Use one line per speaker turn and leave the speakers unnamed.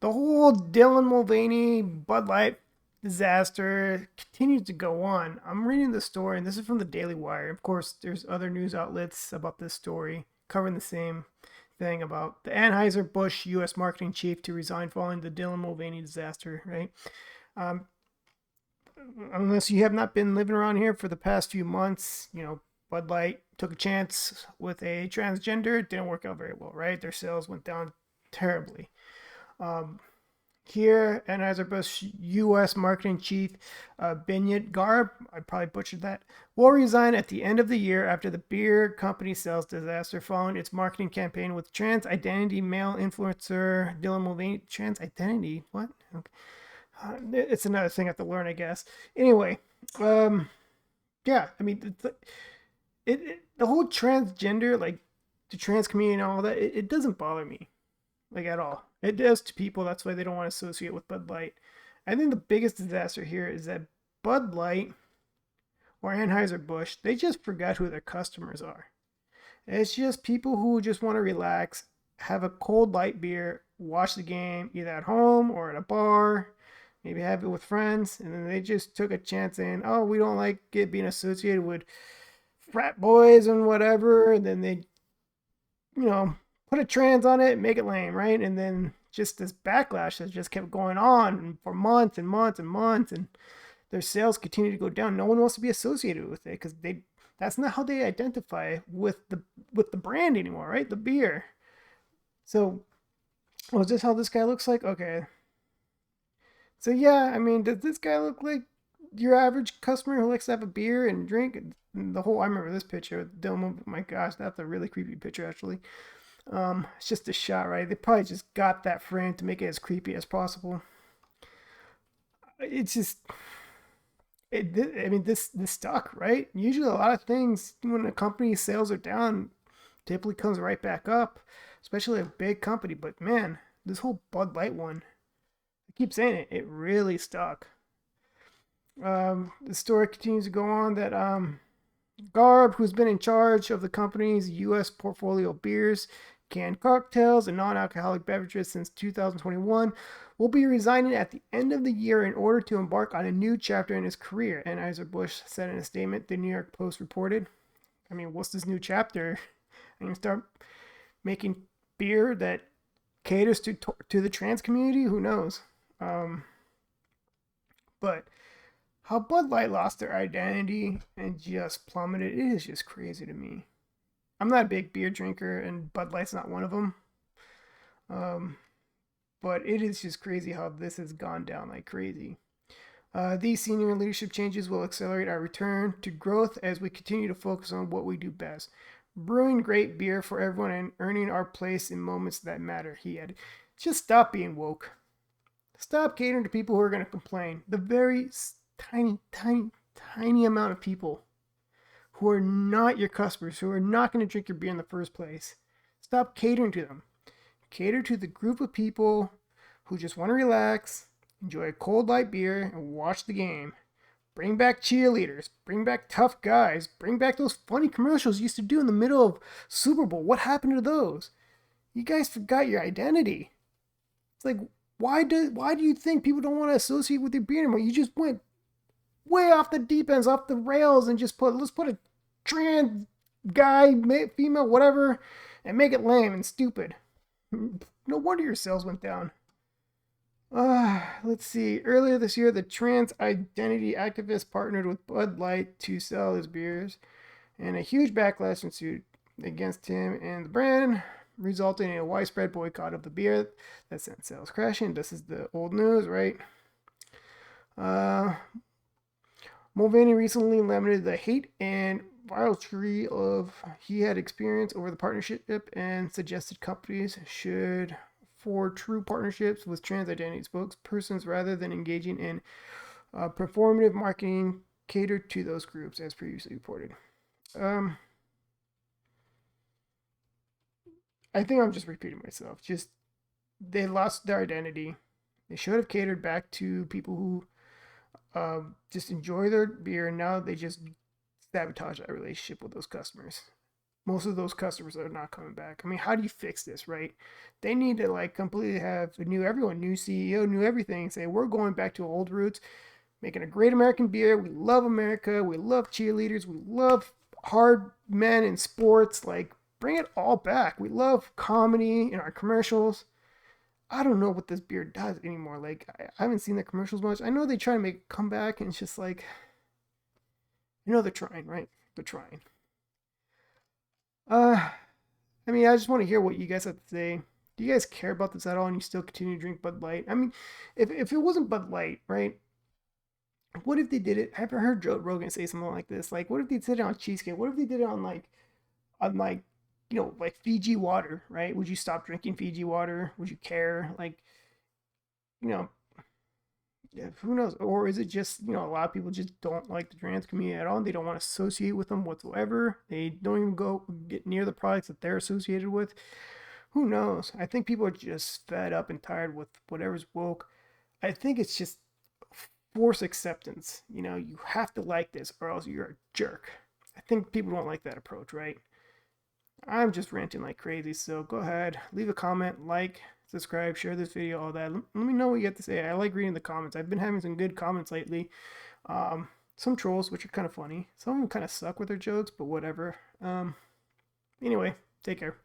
The whole Dylan Mulvaney Bud Light disaster continues to go on. I'm reading the story, and this is from the Daily Wire. Of course, there's other news outlets about this story covering the same thing about the Anheuser-Buschs U.S. marketing chief to resign following the Dylan Mulvaney disaster, right? Um, Unless you have not been living around here for the past few months, Bud Light took a chance with a transgender. It didn't work out very well, right? Their sales went down terribly. Um, Here, Anheuser-Busch U.S. marketing chief Binyat Garb, I probably butchered that, will resign at the end of the year after the beer company sales disaster following its marketing campaign with trans identity male influencer Dylan Mulvaney. Trans identity? What? Okay. It's another thing I have to learn, I guess. Anyway, um, yeah, I mean, the whole transgender, like the trans community and all that, it doesn't bother me like at all. It does to people. That's why they don't want to associate with Bud Light. I think the biggest disaster here is that Bud Light or Anheuser-Busch, they just forgot who their customers are. It's just people who just want to relax, have a cold light beer, watch the game either at home or at a bar, maybe have it with friends, and then they just took a chance saying, "Oh, we don't like it being associated with frat boys and whatever," and then they, you know, put a trans on it, make it lame, right? And then just this backlash has just kept going on for months and months and months, and their sales continue to go down. No one wants to be associated with it because that's not how they identify with the brand anymore, right? The beer. So, oh, is this how this guy looks like? Okay. So yeah, I mean, does this guy look like your average customer who likes to have a beer and drink? And the whole I remember this picture. Domo, my gosh, that's a really creepy picture actually. It's just a shot, right? They probably just got that frame to make it as creepy as possible. It's just, I mean, this stuck, right? Usually, a lot of things when a company's sales are down, typically comes right back up, especially a big company. But man, this whole Bud Light one, I keep saying it, it really stuck. The story continues to go on that Garb, who's been in charge of the company's U.S. portfolio of beers, canned cocktails, and non alcoholic beverages since 2021, will be resigning at the end of the year in order to embark on a new chapter in his career, Anheuser-Busch said in a statement, the New York Post reported. I mean, what's this new chapter? I'm going to start making beer that caters to the trans community? Who knows? Um, but how Bud Light lost their identity and just plummeted, it is just crazy to me. I'm not a big beer drinker, and Bud Light's not one of them. Um, but it is just crazy how this has gone down like crazy. These senior leadership changes will accelerate our return to growth as we continue to focus on what we do best brewing great beer for everyone and earning our place in moments that matter, he added. Just stop being woke. Stop catering to people who are going to complain. The very tiny, tiny, tiny amount of people who are not your customers, who are not going to drink your beer in the first place. Stop catering to them. Cater to the group of people who just want to relax, enjoy a cold light beer, and watch the game. Bring back cheerleaders. Bring back tough guys. Bring back those funny commercials you used to do in the middle of Super Bowl. What happened to those? You guys forgot your identity. It's like, why do you think people don't want to associate with your beer anymore? You just went way off the deep ends, off the rails, and just let's put a trans guy, female, whatever, and make it lame and stupid. No wonder your sales went down. Let's see. Earlier this year, the trans identity activist partnered with Bud Light to sell his beers, and a huge backlash ensued against him and the brand, resulting in a widespread boycott of the beer that sent sales crashing. This is the old news, right? Uh, Mulvaney recently lamented the hate and rivalry of he had experienced over the partnership and suggested companies should for true partnerships with trans identity spokespersons rather than engaging in performative marketing catered to those groups, as previously reported. Um, I think I'm just repeating myself. Just they lost their identity. They should have catered back to people who just enjoy their beer, and now they just sabotage that relationship with those customers. most of those customers are not coming back. I mean, how do you fix this, right? They need to like completely have a new CEO, new everything. Say we're going back to old roots, making a great American beer. We love America. We love cheerleaders. We love hard men in sports. Like bring it all back. We love comedy in our commercials. I don't know what this beer does anymore. Like I haven't seen the commercials much. I know they try to make a comeback, and it's just like they're trying, right? They're trying. Uh, I mean, I just want to hear what you guys have to say. Do you guys care about this at all, and you still continue to drink Bud Light? I mean, if it wasn't Bud Light, right? What if they did it? I've heard Joe Rogan say something like this. Like, what if they did it on cheesecake? What if they did it on like, like Fiji water, right? Would you stop drinking Fiji water? Would you care? Like, you know, yeah, who knows? Or is it just, a lot of people just don't like the trans community at all. And they don't want to associate with them whatsoever. They don't even go get near the products that they're associated with. Who knows? I think people are just fed up and tired with whatever's woke. I think it's just force acceptance. You have to like this or else you're a jerk. I think people don't like that approach, right? I'm just ranting like crazy, so go ahead, leave a comment, like, subscribe, share this video, all that. Let me know what you have to say. I like reading the comments. I've been having some good comments lately. Some trolls, which are kind of funny. Some of them kind of suck with their jokes, but whatever. Anyway, take care.